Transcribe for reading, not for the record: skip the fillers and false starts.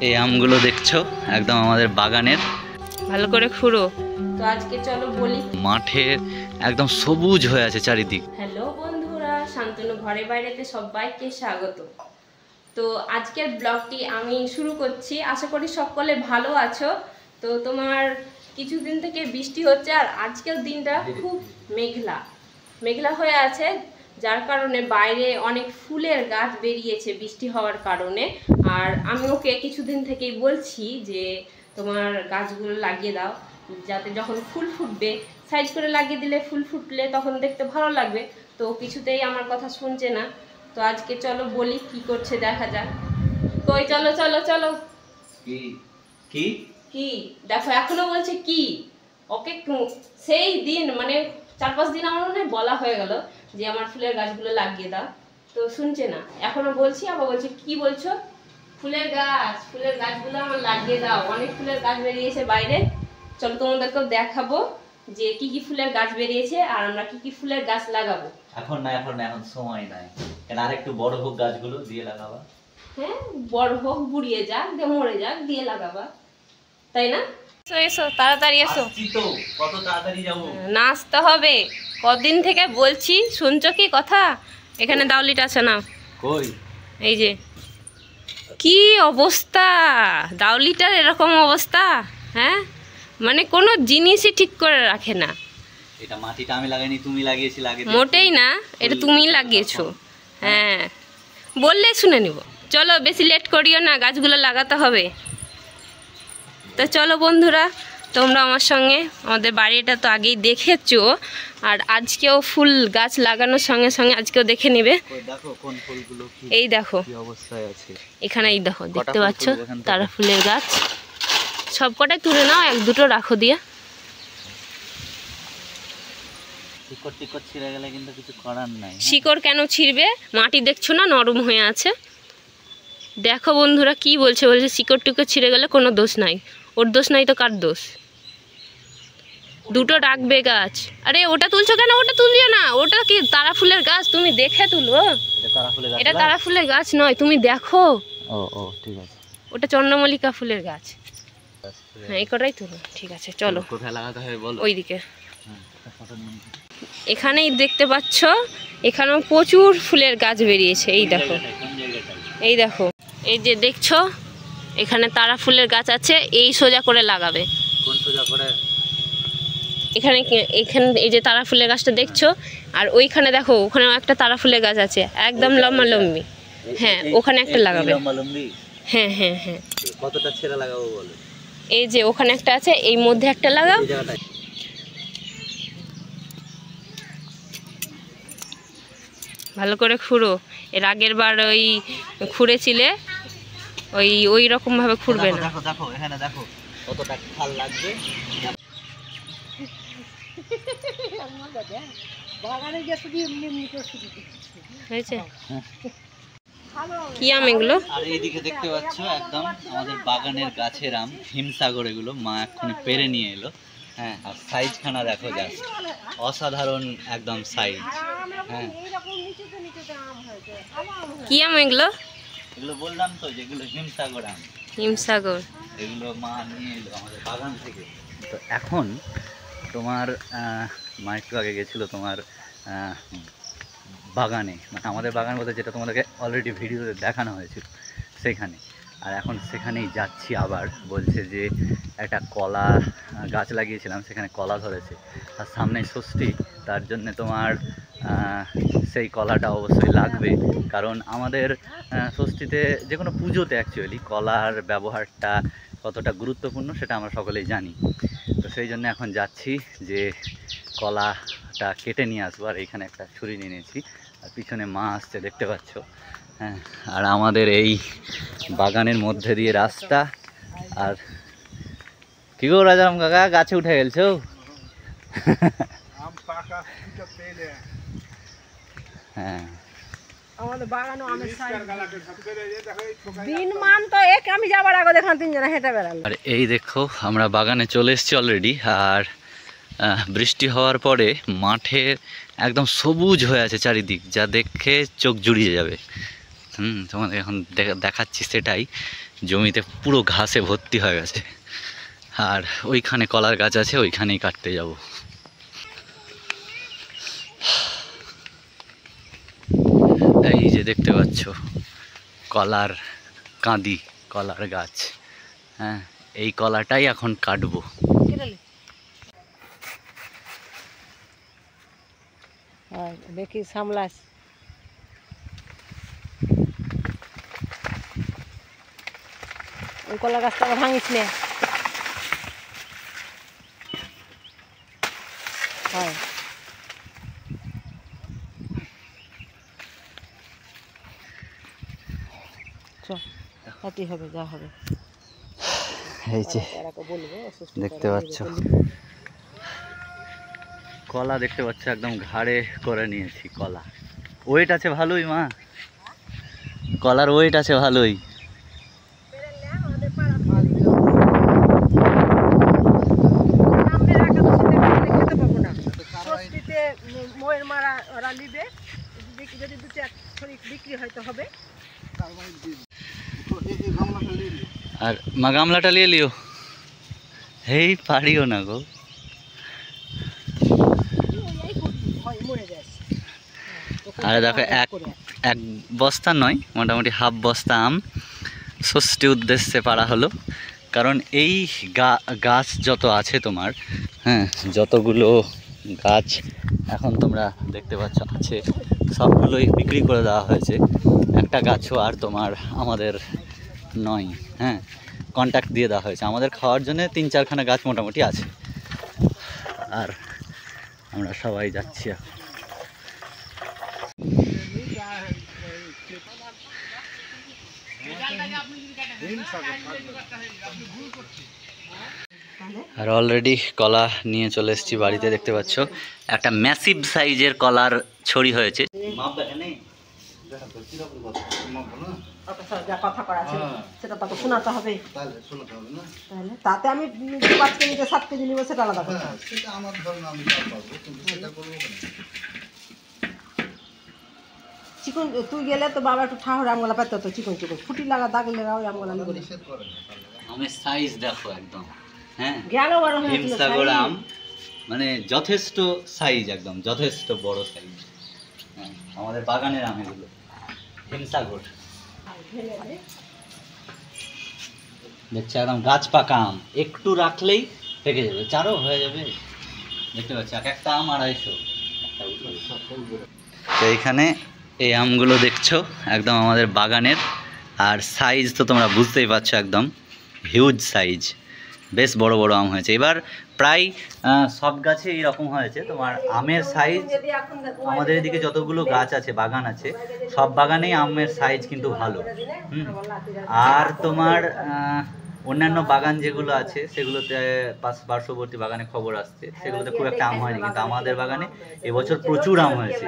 এই আমগুলো দেখছো একদম আমাদের বাগানের, ভালো করে খুঁড়ো। তো আজকে চলো বলি, মাঠে একদম সবুজ হয়ে আছে চারিদিক। হ্যালো বন্ধুরা, শান্তনু ঘরে বাইরেতে সবাইকে স্বাগত। তো আজকের ব্লগটি আমি শুরু করছি। আশা করি সকলে ভালো আছো। তো তোমার কিছুদিন থেকে বৃষ্টি হচ্ছে আর আজকের দিনটা খুব মেঘলা মেঘলা হয়ে আছে, যার কারণে বাইরে অনেক ফুলের গাছ বেরিয়েছে বৃষ্টি হওয়ার কারণে। আর আমি ওকে কিছুদিন থেকেই বলছি যে তোমার গাছগুলো লাগিয়ে দাও, যাতে যখন ফুল ফুটবে সাইজ করে লাগিয়ে দিলে ফুল ফুটলে তখন দেখতে ভালো লাগবে। তো কিছুতেই আমার কথা শুনছে না। তো আজকে চলো বলি কি করছে দেখা যাক। কই চলো চলো চলো। কি কি কি দেখো এখনো বলছে কি। ওকে সেই দিন মানে 4-5 দিন আমার মনে হয় বলা হয়ে গেল যে আমার ফুলের গাছগুলো লাগিয়ে দাও, তো শুনছে না। এখনো বলছি, আবার বলছে কি বলছো, ফুলের গাছগুলো আমার লাগিয়ে দাও। অনেক ফুলের গাছ বেরিয়েছে বাইরে, চলো তোমাদেরকেও দেখাবো যে কি কি ফুলের গাছ বেরিয়েছে আর আমরা কি কি ফুলের গাছ লাগাবো। এখন না, এখন সময় নাই, কেন আরেকটু বড় হোক গাছগুলো দিয়ে লাগাবা। হ্যাঁ, বড় হোক, বুড়িয়ে যাক, দিয়ে মরে যাক, দিয়ে লাগাবা, তাই না? এসো এসো, তাড়াতাড়ি এসো। কত তাড়াতাড়ি যাবো? নাচতে হবে, কদিন থেকে বলছি, শুনছো কি কথা? এখানে দাউলিটা আছে না, কই এই যে কি অবস্থা, দাউলিটার এরকম অবস্থা। হ্যাঁ, মানে কোনো জিনিসই ঠিক করে রাখে না। এটা মাটিটা আমি লাগাইনি, তুমি লাগিয়েছি। মোটেই না, এটা তুমি লাগিয়েছো। হ্যাঁ, বললে শুনে নিব। চলো বেশি লেট করিও না, গাছগুলো লাগাতে হবে। তো চলো বন্ধুরা, তোমরা আমার সঙ্গে, আমাদের বাড়িটা তো আগেই দেখেছো, আর আজকেও ফুল গাছ লাগানোর সঙ্গে সঙ্গে আজকেও দেখে নেবে। দেখো কোন ফুলগুলো এই দেখো কি অবস্থায় আছে এখানে, এই দেখো দেখতে পাচ্ছ তারা ফুলের গাছ। সব কটাই তুলে নাও, এক দুটো রাখো দিয়ে। শিকড় টিকড় ছিঁড়ে গেলে কিন্তু কিছু করার নাই। শিকড় কেন ছিঁড়বে? মাটি দেখছো না নরম হয়ে আছে। দেখো বন্ধুরা কি বলছে, বলছে শিকড় টিকড় ছিঁড়ে গেলে কোনো দোষ নাই। ওর দোষ নাই তো কার দোষ? দুটো রাখবে গাছ। আরে ওটা তুলছো কেন? ওটা তুলিও না, ওটা কি তারা ফুলের গাছ, তুমি দেখে তুলো। এটা তারা ফুলের গাছ নয়, তুমি দেখো। ও ও ঠিক আছে, ওটা চন্দ্রমল্লিকা ফুলের গাছ। হ্যাঁ, এই কটাই তুলো। ঠিক আছে চলো, কোথায় লাগাতে হবে বলো? ওইদিকে। এখানেই দেখতে পাচ্ছ, এখানেও প্রচুর ফুলের গাছ বেরিয়েছে। এই দেখো, এই দেখো, এই যে দেখছো এখানে তারা ফুলের গাছ আছে। এই সোজা করে লাগাবে। কোন সোজা করে? এখানে এখানে এই যে তারা ফুলের গাছটা দেখছো, আর ওইখানে দেখো ওখানেও একটা তারা ফুলের গাছ আছে, একদম লম্বা লম্বি। হ্যাঁ, ওখানে একটা লাগাবে। হ্যাঁ হ্যাঁ হ্যাঁ। কতটা ছেড়ে লাগাবো বলো? এই যে ওখানে একটা আছে, এই মধ্যে একটা লাগাও। ভালো করে খুঁড়ো। এর আগের বার ওই খুঁড়েছিলে, ওই রকম ভাবে খুঁড়বে না। দেখো দেখো এখানে দেখো কতটা খাল লাগবে। হয়েছে? কি আম এগুলো? আর এইদিকে দেখতে পাচ্ছ একদম আমাদের বাগানের গাছের আম, হিমসাগর। এগুলো মা এক্ষুনি পেরে নিয়ে এলো। হ্যাঁ, আর সাইজখানা দেখো, জাস্ট অসাধারণ একদম সাইজ। হ্যাঁ, কি আম এগুলো? এগুলো বললাম তো যেগুলো হিমসাগর আম। হিমসাগর এগুলো মা নিয়ে এলো আমাদের বাগান থেকে। তো এখন তোমার মা একটু আগে গেছিলো তোমার বাগানে, মানে আমাদের বাগান বলতে যেটা তোমাদেরকে অলরেডি ভিডিওতে দেখানো হয়েছিল সেখানে। আর এখন সেখানেই যাচ্ছি আবার। বলছে যে একটা কলা গাছ লাগিয়েছিলাম, সেখানে কলা ধরেছে, আর সামনে ষষ্ঠী, তার জন্যে তোমার সেই কলাটা অবশ্যই লাগবে। কারণ আমাদের ষষ্ঠীতে যে কোনো পুজোতে অ্যাকচুয়ালি কলার ব্যবহারটা কতটা গুরুত্বপূর্ণ সেটা আমরা সকলেই জানি। তো সেই জন্য এখন যাচ্ছি যে কলাটা কেটে নিয়ে আসবো। আর এইখানে একটা ছুরি নিয়ে নিয়েছি, আর পিছনে মা আসছে দেখতে পাচ্ছ। হ্যাঁ, আর আমাদের এই বাগানের মধ্যে দিয়ে রাস্তা। আর কি গো রাজারাম কাকা, গাছে উঠে গেলছো? হ্যাঁ, আমাদের বাগানও আমের দিন মান তো এক, আমি যাবার আগে দেখলাম তিনজনে হেঁটে বেড়ালো। আর এই দেখো আমরা বাগানে চলে এসেছি অলরেডি। আর বৃষ্টি হওয়ার পরে মাঠে একদম সবুজ হয়ে আছে চারিদিক, যা দেখে চোখ জুড়িয়ে যাবে। তোমাদের এখন দেখাচ্ছি সেটাই, জমিতে পুরো ঘাসে ভর্তি হয়ে গেছে। আর ওইখানে কলার গাছ আছে, ওইখানেই কাটতে যাব। এই যে দেখতে পাচ্ছ কলার কাঁদি, কলার গাছ। হ্যাঁ, এই কলাটাই এখন কাটবো। দেখি সামলাস। ওই কলা গাছটা ভাঙিস না। হয় হবে, যা হবে। এই যে দেখতে পাচ্ছ কলা, দেখতে পাচ্ছ একদম ঘাড়ে করে নিয়েছি কলা। ওয়েট আছে ভালোই মা, কলার ওয়েট আছে ভালোই। আর মা গামলাটা নিয়ে লিও। হেই পারিও না গো। আরে দেখো এক বস্তা নয়, মোটামুটি হাফ বস্তা আম ষষ্ঠী উদ্দেশ্যে পাড়া হলো। কারণ এই গাছ যত আছে তোমার, হ্যাঁ, যতগুলো গাছ এখন তোমরা দেখতে পাচ্ছ আছে, সবগুলোই বিক্রি করে দেওয়া হয়েছে। একটা গাছও আর তোমার আমাদের নয়। হ্যাঁ, কন্ট্যাক্ট দিয়ে দেওয়া হয়েছে। আমাদের খাওয়ার জন্য 3-4খানা গাছ মোটামুটি আছে। আর আমরা সবাই যাচ্ছি এখন। আর অলরেডি কলা নিয়ে চলে এসেছি বাড়িতে। দেখতে পাচ্ছ একটা ম্যাসিভ সাইজের কলার ছড়ি হয়েছে। সেটা তো শোনাতে হবে, তাতে আমি 5 কেজি 7 কেজি নিব, সেটা আলাদা কথা। চিকন তুই গেলে তো বাবা একটু ঠাহরে আমগুলা পাইতো, তো চিকন চিকন ফুটি লাগা দাগ লাগা ওই আমগুলা নিব। আমের সাইজ দেখো একদম, হ্যাঁ, গেল বড় হয়ে হিমসাগর আম, মানে যথেষ্ট সাইজ, একদম যথেষ্ট বড় সাইজ। হ্যাঁ, আমাদের বাগানের আম এগুলো, হিমসাগর। দেখছি একদম গাছ পাকা আম, একটু রাখলেই পেকে যাবে, চারও হয়ে যাবে। দেখতে পাচ্ছি এক একটা আম 250। তো এইখানে এই আমগুলো দেখছো একদম আমাদের বাগানের। আর সাইজ তো তোমরা বুঝতেই পারছো, একদম হিউজ সাইজ, বেশ বড় বড় আম হয়েছে। এবার প্রায় সব গাছে এইরকম হয়েছে তোমার আমের সাইজ। আমাদের এদিকে যতগুলো গাছ আছে, বাগান আছে, সব বাগানেই আমের সাইজ কিন্তু ভালো। আর তোমার অন্যান্য বাগান যেগুলো আছে সেগুলোতে পার্শ্ববর্তী বাগানে খবর আসছে, সেগুলোতে খুব একটা আম হয়নি, কিন্তু আমাদের বাগানে এবছর প্রচুর আম হয়েছে।